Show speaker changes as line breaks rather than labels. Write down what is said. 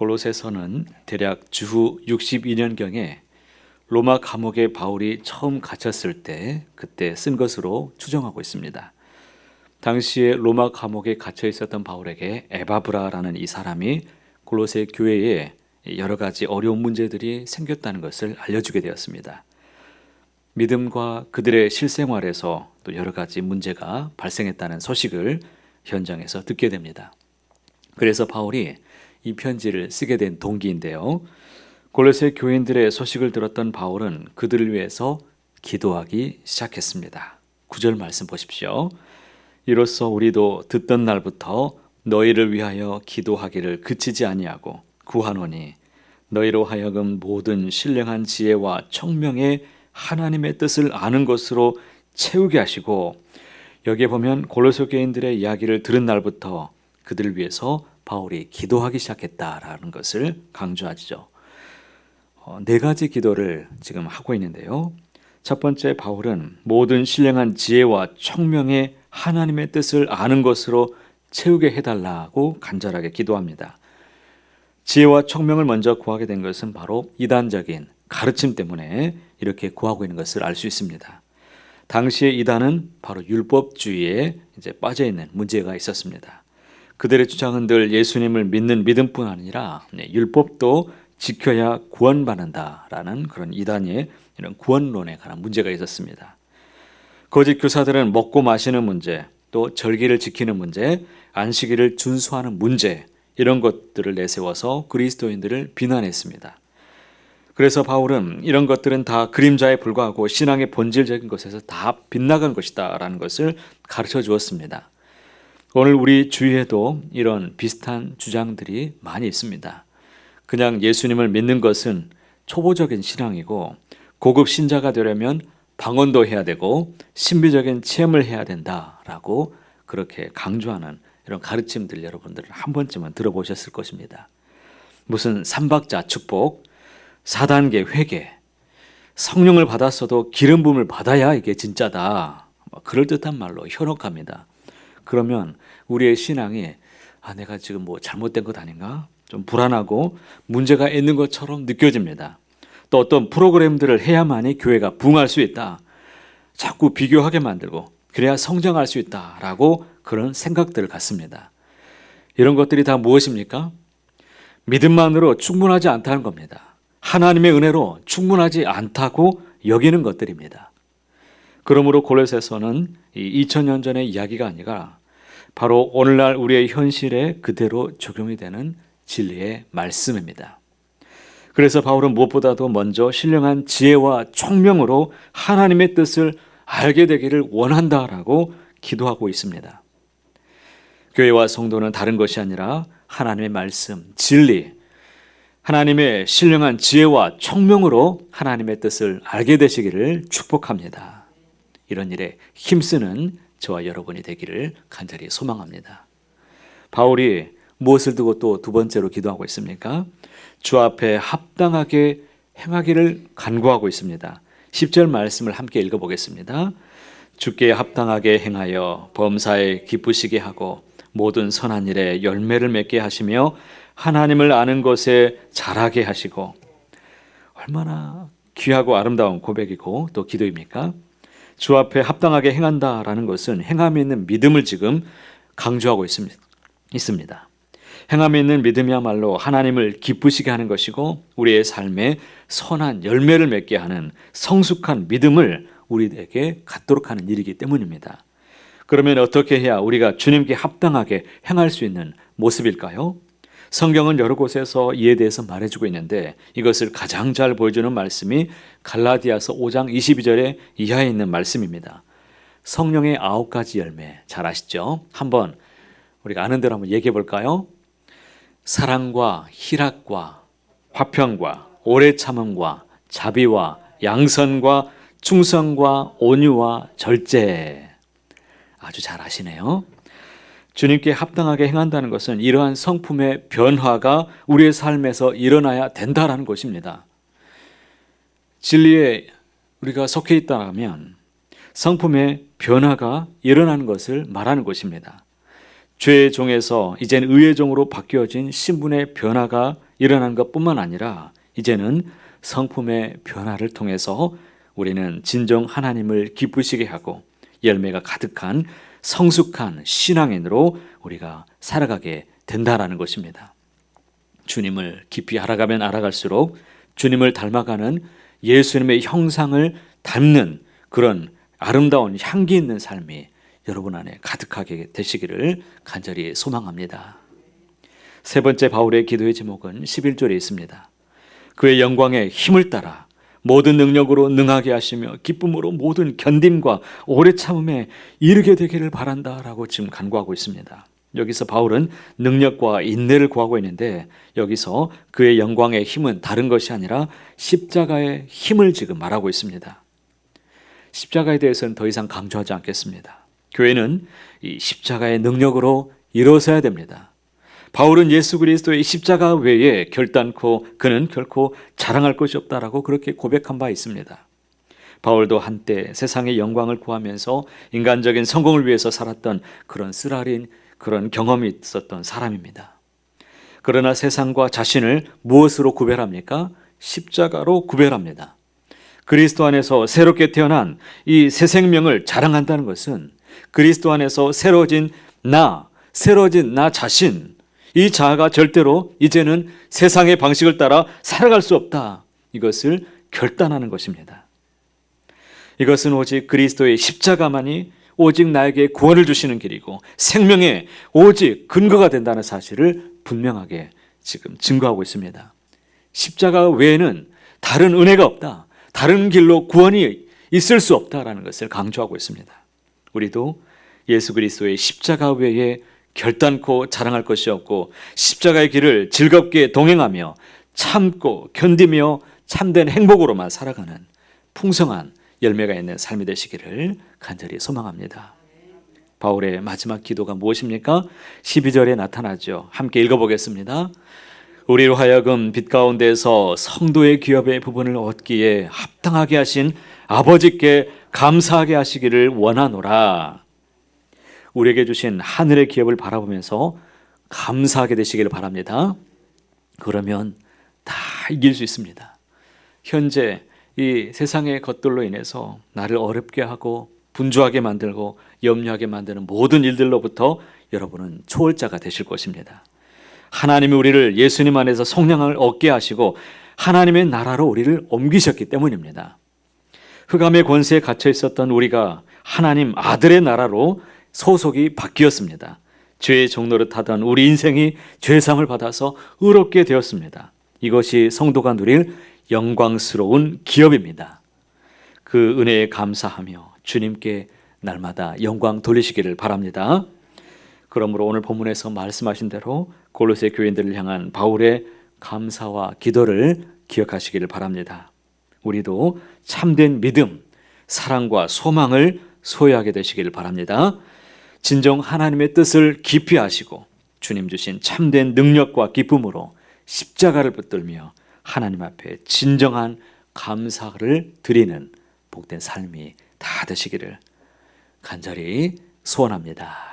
골로새서는 대략 주후 62년경에 로마 감옥에 바울이 처음 갇혔을 때 그때 쓴 것으로 추정하고 있습니다. 당시에 로마 감옥에 갇혀 있었던 바울에게 에바브라라는 이 사람이 골로새 교회에 여러 가지 어려운 문제들이 생겼다는 것을 알려주게 되었습니다. 믿음과 그들의 실생활에서 또 여러 가지 문제가 발생했다는 소식을 현장에서 듣게 됩니다. 그래서 바울이 이 편지를 쓰게 된 동기인데요. 골로새 교인들의 소식을 들었던 바울은 그들을 위해서 기도하기 시작했습니다. 9절 말씀 보십시오. 이로써 우리도 듣던 날부터 너희를 위하여 기도하기를 그치지 아니하고 구하노니 너희로 하여금 모든 신령한 지혜와 청명의 하나님의 뜻을 아는 것으로 채우게 하시고, 여기에 보면 골로새 교인들의 이야기를 들은 날부터 그들을 위해서 바울이 기도하기 시작했다라는 것을 강조하죠. 네 가지 기도를 지금 하고 있는데요. 첫 번째, 바울은 모든 신령한 지혜와 청명의 하나님의 뜻을 아는 것으로 채우게 해달라고 간절하게 기도합니다. 지혜와 청명을 먼저 구하게 된 것은 바로 이단적인 가르침 때문에 이렇게 구하고 있는 것을 알 수 있습니다. 당시의 이단은 바로 율법주의에 이제 빠져 있는 문제가 있었습니다. 그들의 주장은 늘 예수님을 믿는 믿음뿐 아니라 율법도 지켜야 구원받는다라는 그런 이단의 이런 구원론에 관한 문제가 있었습니다. 거짓 교사들은 먹고 마시는 문제, 또 절기를 지키는 문제, 안식일을 준수하는 문제, 이런 것들을 내세워서 그리스도인들을 비난했습니다. 그래서 바울은 이런 것들은 다 그림자에 불과하고 신앙의 본질적인 것에서 다 빗나간 것이다 라는 것을 가르쳐 주었습니다. 오늘 우리 주위에도 이런 비슷한 주장들이 많이 있습니다. 그냥 예수님을 믿는 것은 초보적인 신앙이고, 고급 신자가 되려면 방언도 해야 되고 신비적인 체험을 해야 된다라고 그렇게 강조하는 이런 가르침들 여러분들은 한 번쯤은 들어보셨을 것입니다. 무슨 삼박자 축복, 4단계 회개, 성령을 받았어도 기름 부음을 받아야 이게 진짜다, 그럴듯한 말로 현혹합니다. 그러면 우리의 신앙이 내가 지금 뭐 잘못된 것 아닌가? 좀 불안하고 문제가 있는 것처럼 느껴집니다. 또 어떤 프로그램들을 해야만이 교회가 부흥할 수 있다. 자꾸 비교하게 만들고 그래야 성장할 수 있다라고 그런 생각들을 갖습니다. 이런 것들이 다 무엇입니까? 믿음만으로 충분하지 않다는 겁니다. 하나님의 은혜로 충분하지 않다고 여기는 것들입니다. 그러므로 골로새서는 2000년 전의 이야기가 아니라 바로 오늘날 우리의 현실에 그대로 적용이 되는 진리의 말씀입니다. 그래서 바울은 무엇보다도 먼저 신령한 지혜와 총명으로 하나님의 뜻을 알게 되기를 원한다라고 기도하고 있습니다. 교회와 성도는 다른 것이 아니라 하나님의 말씀, 진리, 하나님의 신령한 지혜와 총명으로 하나님의 뜻을 알게 되시기를 축복합니다. 이런 일에 힘쓰는 저와 여러분이 되기를 간절히 소망합니다. 바울이 무엇을 두고 또 두 번째로 기도하고 있습니까? 주 앞에 합당하게 행하기를 간구하고 있습니다. 10절 말씀을 함께 읽어보겠습니다. 주께 합당하게 행하여 범사에 기쁘시게 하고 모든 선한 일에 열매를 맺게 하시며 하나님을 아는 것에 자라게 하시고. 얼마나 귀하고 아름다운 고백이고 또 기도입니까? 주 앞에 합당하게 행한다라는 것은 행함이 있는 믿음을 지금 강조하고 있습니다. 행함이 있는 믿음이야말로 하나님을 기쁘시게 하는 것이고, 우리의 삶에 선한 열매를 맺게 하는 성숙한 믿음을 우리에게 갖도록 하는 일이기 때문입니다. 그러면 어떻게 해야 우리가 주님께 합당하게 행할 수 있는 모습일까요? 성경은 여러 곳에서 이에 대해서 말해주고 있는데, 이것을 가장 잘 보여주는 말씀이 갈라디아서 5장 22절에 이하에 있는 말씀입니다. 성령의 9가지 열매 잘 아시죠? 한번 우리가 아는 대로 한번 얘기해 볼까요? 사랑과 희락과 화평과 오래 참음과 자비와 양선과 충성과 온유와 절제. 아주 잘 아시네요. 주님께 합당하게 행한다는 것은 이러한 성품의 변화가 우리의 삶에서 일어나야 된다라는 것입니다. 진리에 우리가 속해 있다면 성품의 변화가 일어나는 것을 말하는 것입니다. 죄의 종에서 이젠 의의 종으로 바뀌어진 신분의 변화가 일어난 것뿐만 아니라 이제는 성품의 변화를 통해서 우리는 진정 하나님을 기쁘시게 하고 열매가 가득한 성숙한 신앙인으로 우리가 살아가게 된다라는 것입니다. 주님을 깊이 알아가면 알아갈수록 주님을 닮아가는 예수님의 형상을 닮는 그런 아름다운 향기 있는 삶이 여러분 안에 가득하게 되시기를 간절히 소망합니다. 세 번째 바울의 기도의 제목은 11절에 있습니다. 그의 영광의 힘을 따라 모든 능력으로 능하게 하시며 기쁨으로 모든 견딤과 오래 참음에 이르게 되기를 바란다라고 지금 간구하고 있습니다. 여기서 바울은 능력과 인내를 구하고 있는데 여기서 그의 영광의 힘은 다른 것이 아니라 십자가의 힘을 지금 말하고 있습니다. 십자가에 대해서는 더 이상 강조하지 않겠습니다. 교회는 이 십자가의 능력으로 일어서야 됩니다. 바울은 예수 그리스도의 십자가 외에 결단코 그는 결코 자랑할 것이 없다라고 그렇게 고백한 바 있습니다. 바울도 한때 세상의 영광을 구하면서 인간적인 성공을 위해서 살았던 그런 쓰라린 그런 경험이 있었던 사람입니다. 그러나 세상과 자신을 무엇으로 구별합니까? 십자가로 구별합니다. 그리스도 안에서 새롭게 태어난 이 새 생명을 자랑한다는 것은 그리스도 안에서 새로워진 나 자신, 이 자아가 절대로 이제는 세상의 방식을 따라 살아갈 수 없다. 이것을 결단하는 것입니다. 이것은 오직 그리스도의 십자가만이 오직 나에게 구원을 주시는 길이고 생명의 오직 근거가 된다는 사실을 분명하게 지금 증거하고 있습니다. 십자가 외에는 다른 은혜가 없다. 다른 길로 구원이 있을 수 없다라는 것을 강조하고 있습니다. 우리도 예수 그리스도의 십자가 외에 결단코 자랑할 것이 없고 십자가의 길을 즐겁게 동행하며 참고 견디며 참된 행복으로만 살아가는 풍성한 열매가 있는 삶이 되시기를 간절히 소망합니다. 바울의 마지막 기도가 무엇입니까? 12절에 나타나죠. 함께 읽어보겠습니다. 우리로 하여금 빛 가운데서 성도의 기업의 부분을 얻기에 합당하게 하신 아버지께 감사하게 하시기를 원하노라. 우리에게 주신 하늘의 기업을 바라보면서 감사하게 되시기를 바랍니다. 그러면 다 이길 수 있습니다. 현재 이 세상의 것들로 인해서 나를 어렵게 하고 분주하게 만들고 염려하게 만드는 모든 일들로부터 여러분은 초월자가 되실 것입니다. 하나님이 우리를 예수님 안에서 성령을 얻게 하시고 하나님의 나라로 우리를 옮기셨기 때문입니다. 흑암의 권세에 갇혀 있었던 우리가 하나님 아들의 나라로 소속이 바뀌었습니다. 죄의 종노릇 하던 우리 인생이 죄상을 받아서 의롭게 되었습니다. 이것이 성도가 누릴 영광스러운 기업입니다. 그 은혜에 감사하며 주님께 날마다 영광 돌리시기를 바랍니다. 그러므로 오늘 본문에서 말씀하신 대로 골로새 교인들을 향한 바울의 감사와 기도를 기억하시기를 바랍니다. 우리도 참된 믿음, 사랑과 소망을 소유하게 되시기를 바랍니다. 진정 하나님의 뜻을 깊이 아시고 주님 주신 참된 능력과 기쁨으로 십자가를 붙들며 하나님 앞에 진정한 감사를 드리는 복된 삶이 다 되시기를 간절히 소원합니다.